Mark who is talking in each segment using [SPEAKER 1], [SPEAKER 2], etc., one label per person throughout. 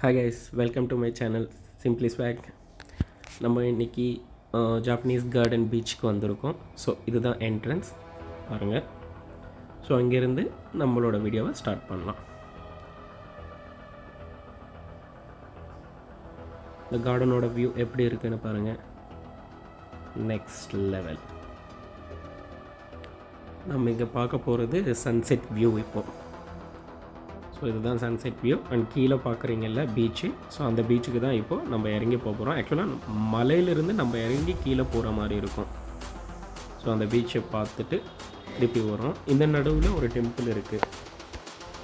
[SPEAKER 1] Hi guys, welcome to my channel simply swag. நம்ம இன்றைக்கி Japanese garden பீச்சுக்கு வந்திருக்கோம். ஸோ இதுதான் என்ட்ரன்ஸ் பாருங்கள். ஸோ அங்கேருந்து நம்மளோட வீடியோவை ஸ்டார்ட் பண்ணலாம். இந்த கார்டனோட வியூ எப்படி இருக்குன்னு பாருங்கள், நெக்ஸ்ட் லெவல். நம்ம இங்கே பார்க்க போகிறது சன்செட் வியூ இப்போது. ஸோ இதுதான் சன்செட் வியூ. அண்ட் கீழே பார்க்குறீங்கல்ல பீச்சு, ஸோ அந்த பீச்சுக்கு தான் இப்போது நம்ம இறங்கி போகிறோம். ஆக்சுவலாக மலையிலிருந்து நம்ம இறங்கி கீழே போகிற மாதிரி இருக்கும். ஸோ அந்த பீச்சை பார்த்துட்டு திருப்பி வரோம். இந்த நடுவில் ஒரு டெம்பிள் இருக்குது.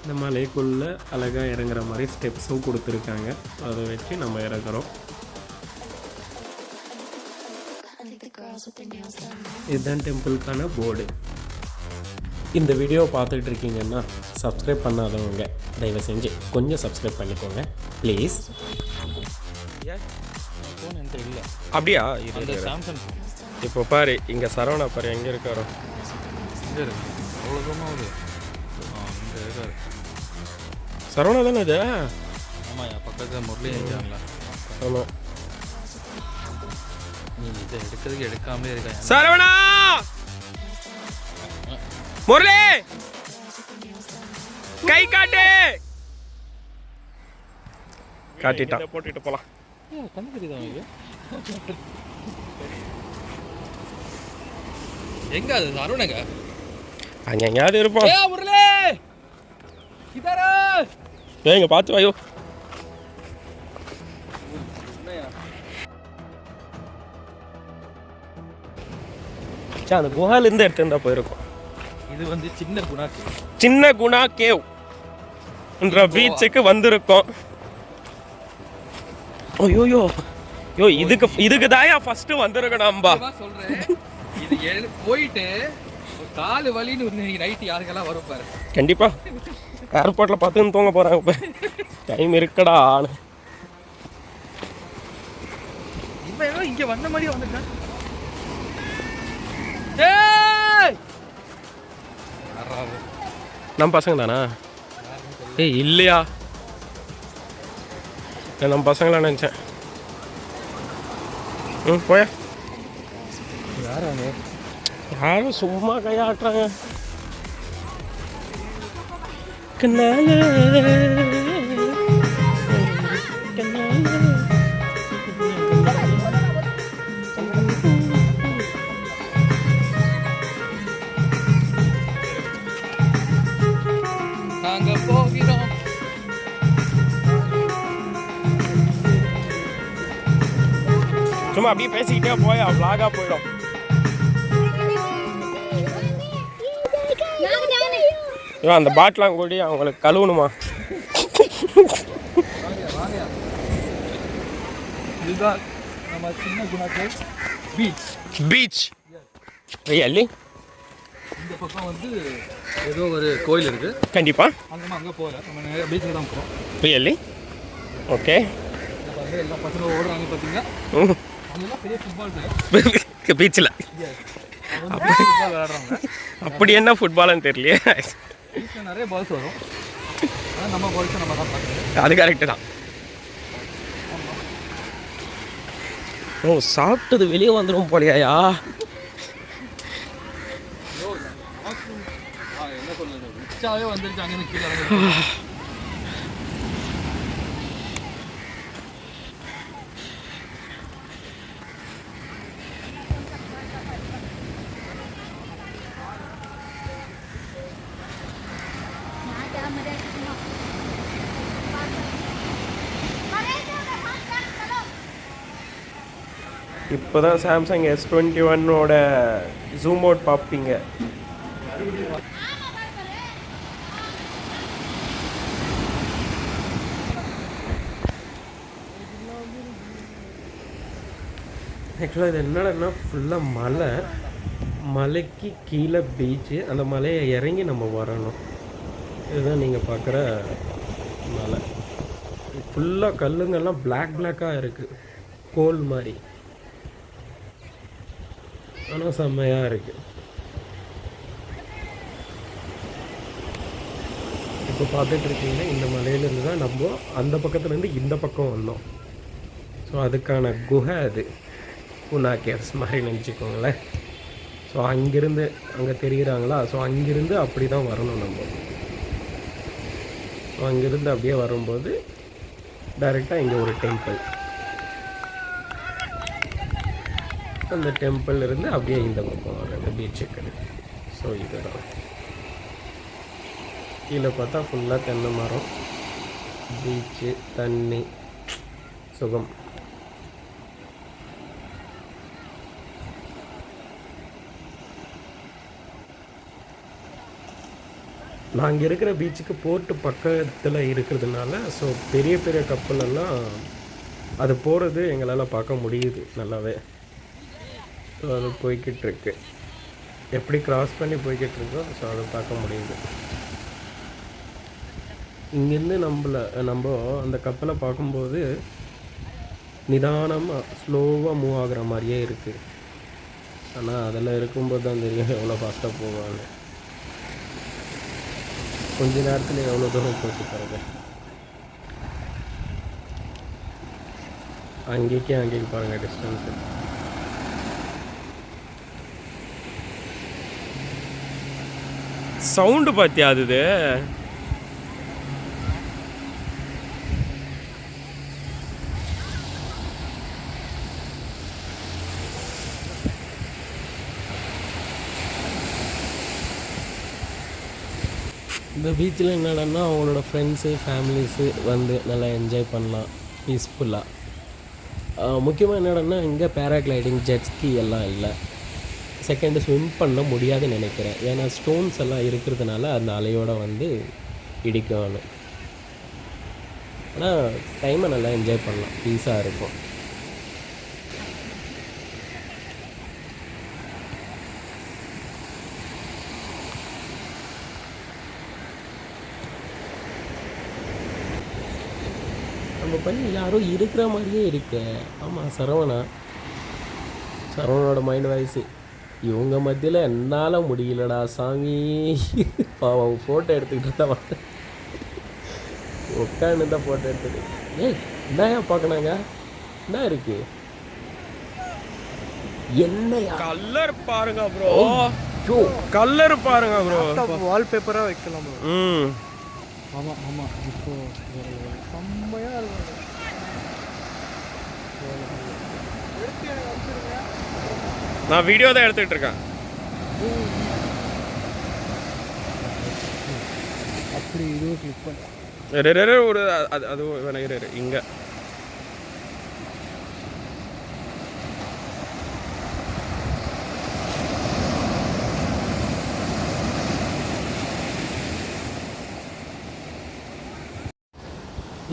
[SPEAKER 1] இந்த மலைக்குள்ளே அழகாக இறங்குற மாதிரி ஸ்டெப்ஸும் கொடுத்துருக்காங்க. அதை வச்சு நம்ம இறங்குறோம். இதுதான் டெம்பிளுக்கான போர்டு. இந்த வீடியோ பார்த்துட்டு இருக்கீங்கன்னா சப்ஸ்கிரைப் பண்ணாதவங்க தயவு செஞ்சு கொஞ்சம் சப்ஸ்கிரைப் பண்ணிக்கோங்க ப்ளீஸ்.
[SPEAKER 2] ஃபோன் என்கிட்ட இல்லை.
[SPEAKER 1] அப்படியா?
[SPEAKER 2] இது சாம்சங்.
[SPEAKER 1] இப்போ பாரு, இங்கே சரவணா பாரு எங்கே இருக்காரோ.
[SPEAKER 2] இங்கே இருக்கு, அவ்வளோ தூரமாக வருது. இங்கே இருக்காரு
[SPEAKER 1] சரவணா தானே அது?
[SPEAKER 2] ஆமாம், என் பக்கத்தில் முரளி இருக்காங்களா?
[SPEAKER 1] ஆமாம்.
[SPEAKER 2] நீ இதை எடுக்கிறதுக்கு எடுக்காமலே இருக்கா?
[SPEAKER 1] சரவணா, முரளி கை காட்டு. காட்டிட்டான், போட்டுட்டு போலாம்.
[SPEAKER 2] கண்ணு தெரியுதா உங்களுக்கு? எங்க அது அருணங்க?
[SPEAKER 1] அங்கே எங்கேயாவது இருப்போம்.
[SPEAKER 2] முரளி இதரா
[SPEAKER 1] இங்கே பார்த்து வாயோ. அந்த குஹாலேருந்து எடுத்துருந்தா போயிருக்கோம்.
[SPEAKER 2] இது வந்து
[SPEAKER 1] சின்ன குணா கேவ் என்ற பீச்சுக்கு வந்திருக்கோம். ஐயோயோ யோ, இதுக்கு தான் ஃபர்ஸ்ட் வந்திருக்கணும்பா
[SPEAKER 2] சொல்றேன். இது போயிட்டு காலு வலின்னு நைட்டு யாருக்கெல்லாம் வரும் பாரு.
[SPEAKER 1] கண்டிப்பா ஏர்போர்ட்ல பார்த்துன்னு தூங்க போறாங்க. இப்போ டைம் இருக்குடா.
[SPEAKER 2] இவன் இங்க வந்த மாதிரி வந்துட்டான்.
[SPEAKER 1] நம்ம பசங்க தானா? ஏய் இல்லையா, நம்ம பசங்களாம் நினச்சேன். போயா. யாரும் சும்மா கையாட்டுறாங்க.
[SPEAKER 2] நாங்க போகிறோம்.
[SPEAKER 1] சும்மா அப்படியே பேசிக்கிட்டே போயா, vlog-ஆ போயிடும். அந்த பாட்டிலாம் கூடி அவங்களுக்கு கழுவணுமா?
[SPEAKER 2] இதுதான் நம்ம சின்ன குணாக்கேவ் பீச்.
[SPEAKER 1] Beach really?
[SPEAKER 2] இந்த பக்கம் வந்து ஏதோ ஒரு கோயில் இருக்கு.
[SPEAKER 1] கண்டிப்பா
[SPEAKER 2] அங்கே போகிறேன். நம்ம நிறைய பீச்சில் தான் போகிறோம்.
[SPEAKER 1] ரியலி? ஓகே.
[SPEAKER 2] எல்லா பசங்க ஓடுறாங்க பார்த்தீங்கன்னா. அங்கெல்லாம் பெரிய ஃபுட்பால்
[SPEAKER 1] பீச்சில்
[SPEAKER 2] ஃபுட்பால் விளையாடுறாங்க.
[SPEAKER 1] அப்படி என்ன ஃபுட்பால்னு தெரியலையே.
[SPEAKER 2] பீச்சில் நிறைய பால்ஸ் வரும். ஆனால் நம்ம பால்ஸை நம்ம தான் பார்க்குறோம்.
[SPEAKER 1] அது கரெக்டு தான். ஓ, சாப்பிட்டது வெளியே வந்துடும் போலையா?
[SPEAKER 2] என்ன சொல்றது, ரிச்சாவே வந்துருச்சு. அங்கேருந்து கீழே இறங்கி
[SPEAKER 1] இப்போ தான் சாம்சங் S21 ஜூம் அவுட் பார்ப்பீங்க. ஆக்சுவலாக இது என்னடா, ஃபுல்லாக மலைக்கு கீழே பீச்சு. அந்த மலையை இறங்கி நம்ம வரணும். இதுதான் நீங்கள் பார்க்குற மலை. ஃபுல்லாக கல்லுங்கெல்லாம் பிளாக்காக இருக்குது, கோல் மாதிரி. ஆனால் செம்மையாக இருக்குது. இப்போ பார்த்துட்டு இருக்கீங்க, இந்த மலையிலேருந்து தான் நம்ம அந்த பக்கத்துலேருந்து இந்த பக்கம் வந்தோம். ஸோ அதுக்கான குகை அது, குணா கேவ்ஸ் மாதிரி நினச்சிக்கோங்களேன். ஸோ அங்கேருந்து அங்கே தெரிகிறாங்களா, ஸோ அங்கேருந்து அப்படி தான் வரணும் நம்ம. ஸோ அங்கேருந்து அப்படியே வரும்போது டைரெக்டாக இங்கே ஒரு டெம்பிள், அந்த டெம்பிள் இருந்து அப்படியே இந்த பக்கம் வர்றது பீச்சுக்கு. ஸோ இதுதான் கீழே பார்த்தா ஃபுல்லாக தென்னை மரம், பீச்சு, தண்ணி, சுகம். நாங்கள் இருக்கிற பீச்சுக்கு போர்ட்டு பக்கத்தில் இருக்கிறதுனால ஸோ பெரிய பெரிய கப்பலெல்லாம் அது போகிறது எங்களால் பார்க்க முடியுது நல்லாவே. ஸோ அது போய்கிட்டுருக்கு, எப்படி க்ராஸ் பண்ணி போய்கிட்டுருக்கோ ஸோ அதை பார்க்க முடியுது. இங்கேருந்து நம்ம அந்த கப்பலை பார்க்கும்போது நிதானமாக ஸ்லோவாக மூவ் ஆகுற மாதிரியே இருக்குது. ஆனால் அதில் இருக்கும்போது தான் தெரியும் எவ்வளோ ஃபாஸ்ட்டாக போவாங்க. கொஞ்ச நேரத்தில் எவ்வளோ தூரம் போச்சு பாருங்க. அங்கேக்கு பாருங்கள் டிஸ்டன்ஸு. சவுண்டு பார்த்தியா அது? இந்த பீச்சில் என்னடன்னா அவங்களோட ஃப்ரெண்ட்ஸு ஃபேமிலிஸு வந்து நல்லா என்ஜாய் பண்ணலாம் பீஸ்ஃபுல்லாக. முக்கியமாக என்னடன்னா இங்கே பேராக்ளைடிங், ஜெட்ஸ்கி எல்லாம் இல்லை. செகண்டு ஸ்விம் பண்ண முடியாதுன்னு நினைக்கிறேன், ஏன்னா ஸ்டோன்ஸ் எல்லாம் இருக்கிறதுனால அந்த அலையோடு வந்து இடிக்கணும். ஆனால் டைமை நல்லா என்ஜாய் பண்ணலாம், பீஸாக இருக்கும். நம்ம பண்ணி யாரும் இருக்கிற மாதிரியே இருக்கு. ஆமாம், சரவணோட மைண்ட் வாய்ஸு, இவங்க மத்தியில் என்னால் முடியலடா சாமி. பாவம் ஃபோட்டோ எடுத்துக்கிட்டு தான் உட்காந்து தான் ஃபோட்டோ எடுத்துட்டு. ஏய் என்னையா பார்க்கணாங்க, என்ன இருக்கு, என்னையா
[SPEAKER 3] கலர் பாருங்க ப்ரோ, கலர் பாருங்க ப்ரோ,
[SPEAKER 2] வால்பேப்பராக வைக்கலாம் ப்ரோ.
[SPEAKER 3] ஆமாம் ஆமாம், இப்போ செம்மையாக இருக்கும். நான் வீடியோ தான் எடுத்துக்கிட்டு இருக்கேன்.
[SPEAKER 2] அப்படி இது கிளிக் பண்ண
[SPEAKER 3] ஒரு அது வேணா இங்கே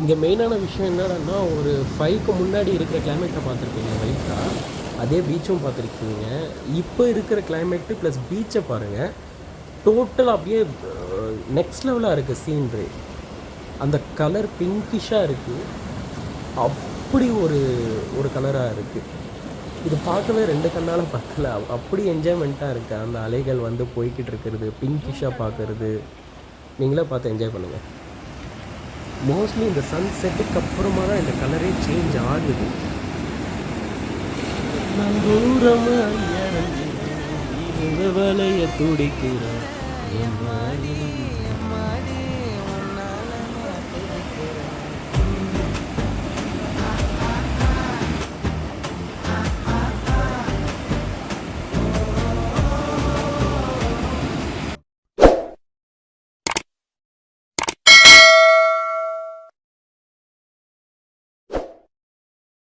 [SPEAKER 1] இங்கே மெயினான விஷயம் என்னன்னா, ஒரு 5க்கு முன்னாடி இருக்கிற கிளைமேட்டை பார்த்துருக்கீங்க லைட்டாக, அதே பீச்சும் பார்த்துருக்கீங்க. இப்போ இருக்கிற கிளைமேட்டு ப்ளஸ் பீச்சை பாருங்கள், டோட்டல் அப்படியே நெக்ஸ்ட் லெவலாக இருக்குது சீன்ரி. அந்த கலர் பிங்கிஷாக இருக்குது, அப்படி ஒரு கலராக இருக்குது. இது பார்க்கவே 2 கண்ணால் பார்க்கல, அப்படி என்ஜாய்மெண்ட்டாக இருக்குது. அந்த அலைகள் வந்து போய்கிட்டு இருக்கிறது, பிங்கிஷாக பார்க்குறது, நீங்களே பார்த்து என்ஜாய் பண்ணுங்கள். மோஸ்ட்லி இந்த சன்செட்டுக்கு அப்புறமா தான் இந்த கலரே சேஞ்ச் ஆகுது. நான் தூரமாக வலைய துடிக்கிறேன்.